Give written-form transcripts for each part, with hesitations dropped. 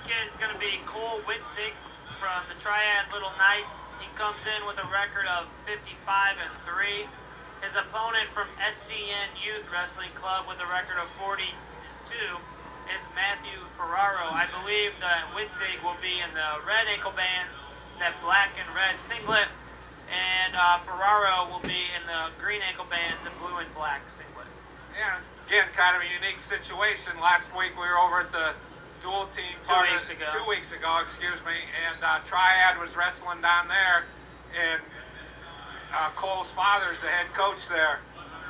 kid is going to be Cole Witzig from the Triad Little Knights. He comes in with a record of 55-3. His opponent from SCN Youth Wrestling Club with a record of 42 is MattFerraro. I believe that Witzig will be in the red ankle bands, that black and red singlet, and Ferraro will be in the green ankle band, the blue and black singlet. Yeah, again, kind of a unique situation. Last week we were over at the dual team party, 2 weeks ago, excuse me, and Triad was wrestling down there, and Cole's father's the head coach there,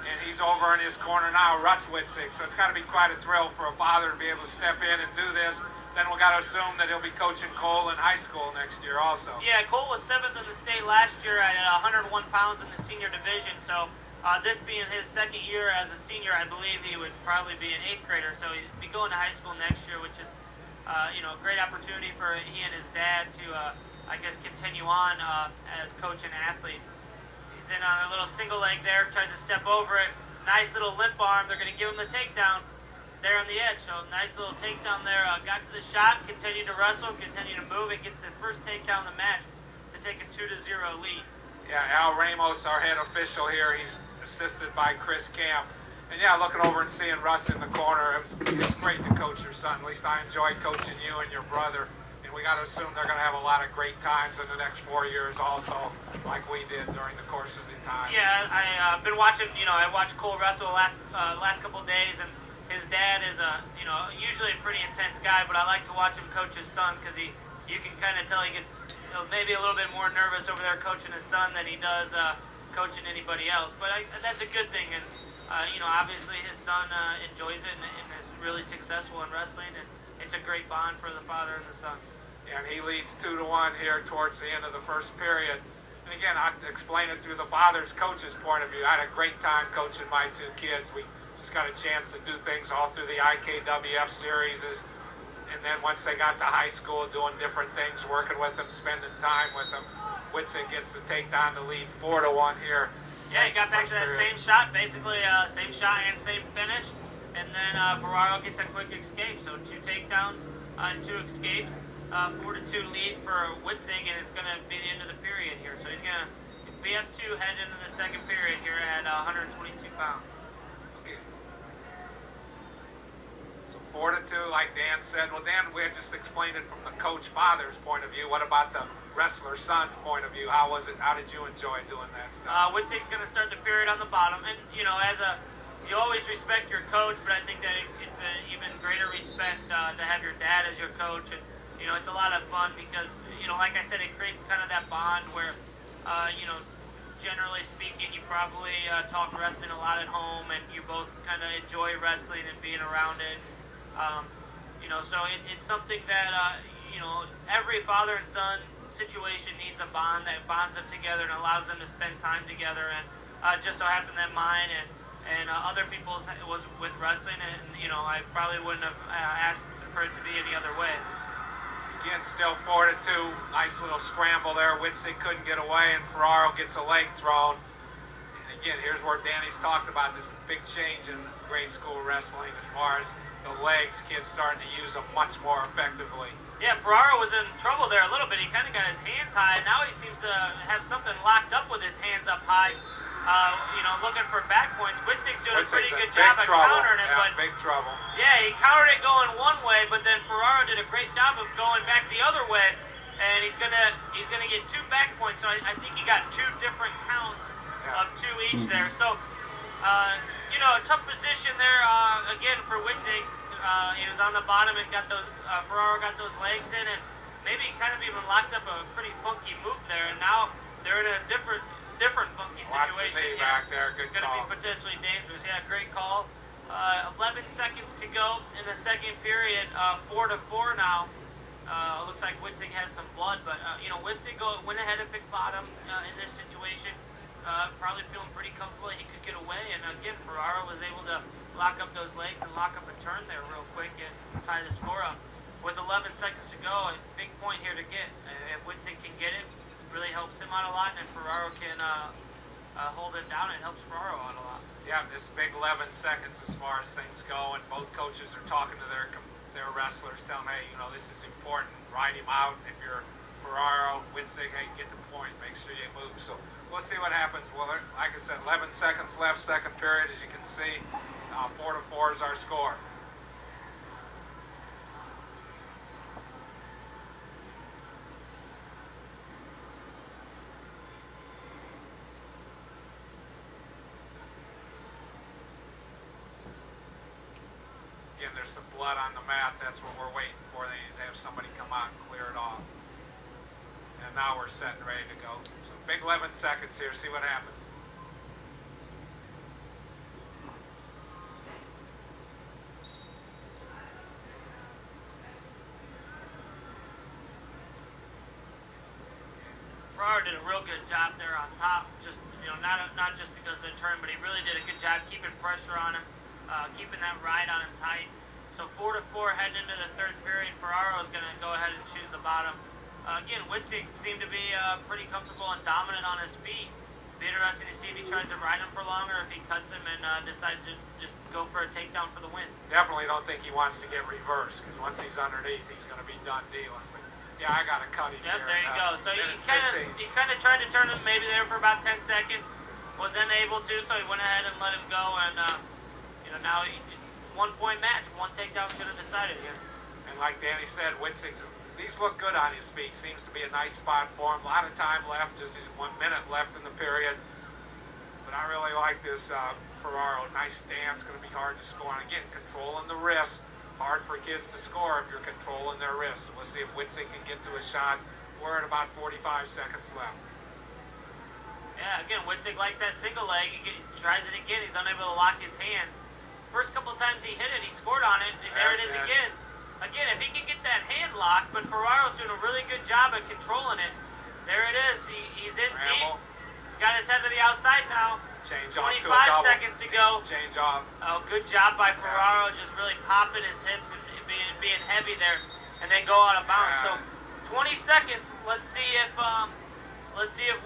and he's over in his corner now, Russ Witzig. So it's got to be quite a thrill for a father to be able to step in and do this. Then we got to assume that he'll be coaching Cole in high school next year also. Yeah, Cole was 7th in the state last year at 101 pounds in the senior division. So this being his second year as a senior, I believe he would probably be an 8th grader. So he'd be going to high school next year, which is a great opportunity for he and his dad to, I guess, continue on as coach and athlete. He's in on a little single leg there, tries to step over it. Nice little limp arm. They're going to give him the takedown there on the edge. So nice little takedown there. Got to the shot, continued to wrestle, continued to move, and gets the first takedown in the match to take a 2-0 lead. Yeah, Al Ramos, our head official here, he's assisted by Chris Camp. And yeah, looking over and seeing Russ in the corner, it's great to coach your son. At least I enjoyed coaching you and your brother. And we got to assume they're going to have a lot of great times in the next 4 years also, like we did during the course of the time. Yeah, I've been watching, I watched Cole wrestle last couple days, and his dad is usually a pretty intense guy, but I like to watch him coach his son because you can kind of tell he gets maybe a little bit more nervous over there coaching his son than he does coaching anybody else. But that's a good thing, and obviously his son enjoys it and is really successful in wrestling, and it's a great bond for the father and the son. And he leads 2-1 here towards the end of the first period. And again, I explain it through the father's coach's point of view. I had a great time coaching my 2 kids. We just got a chance to do things all through the IKWF series, and then once they got to high school, doing different things, working with them, spending time with them. Witzig gets to take down the lead 4-1 here. Yeah, he got back to that same shot, basically same shot and same finish. And then Ferraro gets a quick escape. So 2 takedowns and 2 escapes. 4-2 lead for Witzig, and it's going to be the end of the period here. So he's going to be up 2 heading into the second period here at 122 pounds. Okay. So 4-2, like Dan said. Well, Dan, we had just explained it from the coach father's point of view. What about the wrestler son's point of view? How was it? How did you enjoy doing that stuff? Witzig's going to start the period on the bottom, and you always respect your coach, but I think that it's an even greater respect to have your dad as your coach, and it's a lot of fun because like I said, it creates kind of that bond where generally speaking, you probably talk wrestling a lot at home, and you both kind of enjoy wrestling and being around it. So it's something that every father and son situation needs a bond that bonds them together and allows them to spend time together. And just so happened that mine and other people's was with wrestling, and I probably wouldn't have asked for it to be any other way. Again, still 4-2. Nice little scramble there. Witzig couldn't get away, and Ferraro gets a leg thrown. And again, here's where Danny's talked about this big change in grade school wrestling as far as the legs, kids starting to use them much more effectively. Yeah, Ferraro was in trouble there a little bit. He kind of got his hands high. Now he seems to have something locked up with his hands up high. Looking for back points. Witzig's doing a pretty good job of countering it, but big trouble. Yeah, he countered it going one way, but then Ferraro did a great job of going back the other way, and he's gonna get 2 back points. So I think he got 2 different counts of 2 each there. So a tough position there again for Witzig. He was on the bottom and got those. Ferraro got those legs in, and maybe kind of even locked up a pretty funky move there. And now they're in a different funky situation here. Back there. Good it's going to be potentially dangerous. Yeah, great call. 11 seconds to go in the second period. 4-4 now. Looks like Witzig has some blood, but Witzig went ahead and picked bottom in this situation. Probably feeling pretty comfortable. He could get away, and again, Ferraro was able to lock up those legs and lock up a turn there real quick and tie the score up. With 11 seconds to go, a big point here to get. If Witzig can get it, really helps him out a lot, and if Ferraro can hold him down, it helps Ferraro out a lot. Yeah, this big 11 seconds as far as things go, and both coaches are talking to their their wrestlers, tell them, hey, you know, this is important, ride him out. If you're Ferraro, Witzig, hey, get the point, make sure you move. So we'll see what happens. Well, like I said, 11 seconds left, second period, as you can see. 4-4 is our score. Again, there's some blood on the mat. That's what we're waiting for. They need to have somebody come out and clear it off. And now we're set and ready to go. So big 11 seconds here. See what happens. Ferraro did a real good job there on top. Just, you know, not just because of the turn, but he really did a good job keeping pressure on him. Keeping that ride on him tight. So 4-4 heading into the third period. Ferraro is going to go ahead and choose the bottom. Again, Witzig seemed to be pretty comfortable and dominant on his feet. Be interesting to see if he tries to ride him for longer, if he cuts him and decides to just go for a takedown for the win. Definitely don't think he wants to get reversed, because once he's underneath, he's going to be done dealing. But yeah, I got to cut him here. There you go. So he kind of tried to turn him maybe there for about 10 seconds. Was unable to, so he went ahead and let him go. And you know, now 1-point match. One takedown could have decided here. And like Danny said, Witzig's, these look good on his feet. Seems to be a nice spot for him. A lot of time left, just 1 minute left in the period. But I really like this Ferraro. Nice stance, going to be hard to score. And again, controlling the wrist. Hard for kids to score if you're controlling their wrists. So we'll see if Witzig can get to a shot. We're at about 45 seconds left. Yeah, again, Witzig likes that single leg. He tries it again. He's unable to lock his hands. First couple times he hit it, he scored on it, and there it is again. Again, if he can get that hand locked, but Ferraro's doing a really good job at controlling it. There it is. He's in deep. He's got his head to the outside now. Change off. 25 seconds to go. Change off. Oh, good job by Ferraro, just really popping his hips and being heavy there, and then go out of bounds. So 20 seconds. Let's see if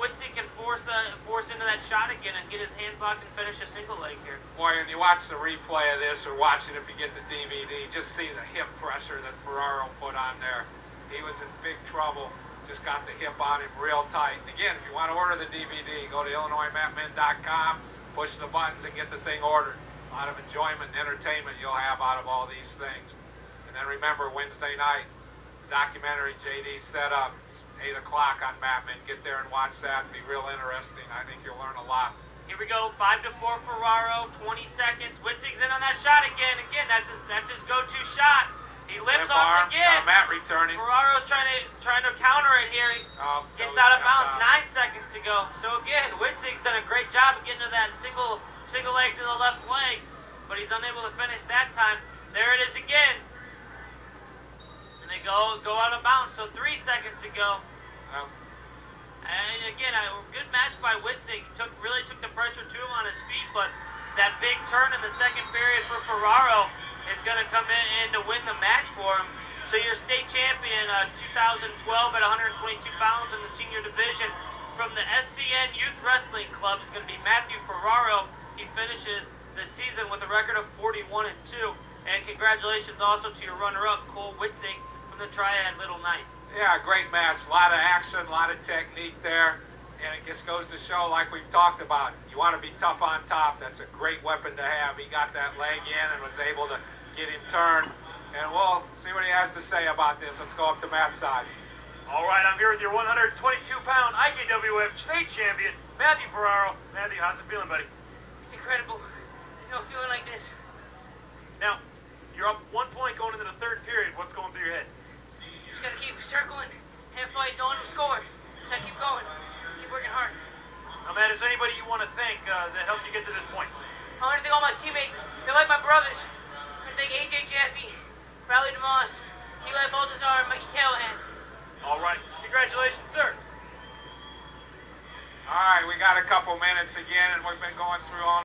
Witzig can force into that shot again and get his hands locked and finish a single leg here. Boy, when you watch the replay of this, or watch it if you get the DVD, just see the hip pressure that Ferraro put on there. He was in big trouble. Just got the hip on him real tight. Again, if you want to order the DVD, go to IllinoisMattMen.com, push the buttons and get the thing ordered. A lot of enjoyment and entertainment you'll have out of all these things. And then remember, Wednesday night, documentary JD set up, 8 o'clock on MattMen. Get there and watch that. It'll be real interesting. I think you'll learn a lot. Here we go, 5-4 Ferraro, 20 seconds. Witzig's in on that shot again. Again, that's his go-to shot. He limps off again. Matt returning. Ferraro's trying to counter it here. He gets out of bounds. 9 seconds to go. So again, Witzig's done a great job of getting to that single leg to the left leg, but he's unable to finish that time. There it is again. They go out of bounds, so 3 seconds to go. And again, a good match by Witzig. Really took the pressure to him on his feet, but that big turn in the second period for Ferraro is going to come in to win the match for him. So your state champion, 2012 at 122 pounds in the senior division from the SCN Youth Wrestling Club is going to be Matthew Ferraro. He finishes the season with a record of 41-2. And congratulations also to your runner-up, Cole Witzig, from the Triad Little Knights. Yeah, great match. A lot of action, a lot of technique there. And it just goes to show, like we've talked about, you want to be tough on top. That's a great weapon to have. He got that leg in and was able to get him turned. And we'll see what he has to say about this. Let's go up to Matt's side. All right, I'm here with your 122-pound IKWF state champion, Matthew Ferraro. Matthew, how's it feeling, buddy? It's incredible. There's no feeling like this. Now, you're up 1 point going into the third period. What's going through your head? Just gotta keep circling, hand fight, don't score. Gotta keep going, keep working hard. Now, Matt, is there anybody you want to thank that helped you get to this point? I want to thank all my teammates. They're like my brothers. I want to thank AJ Jaffe, Riley DeMoss, Eli Baltazar, and Mikey Callahan. All right. Congratulations, sir. All right, we got a couple minutes again, and we've been going through all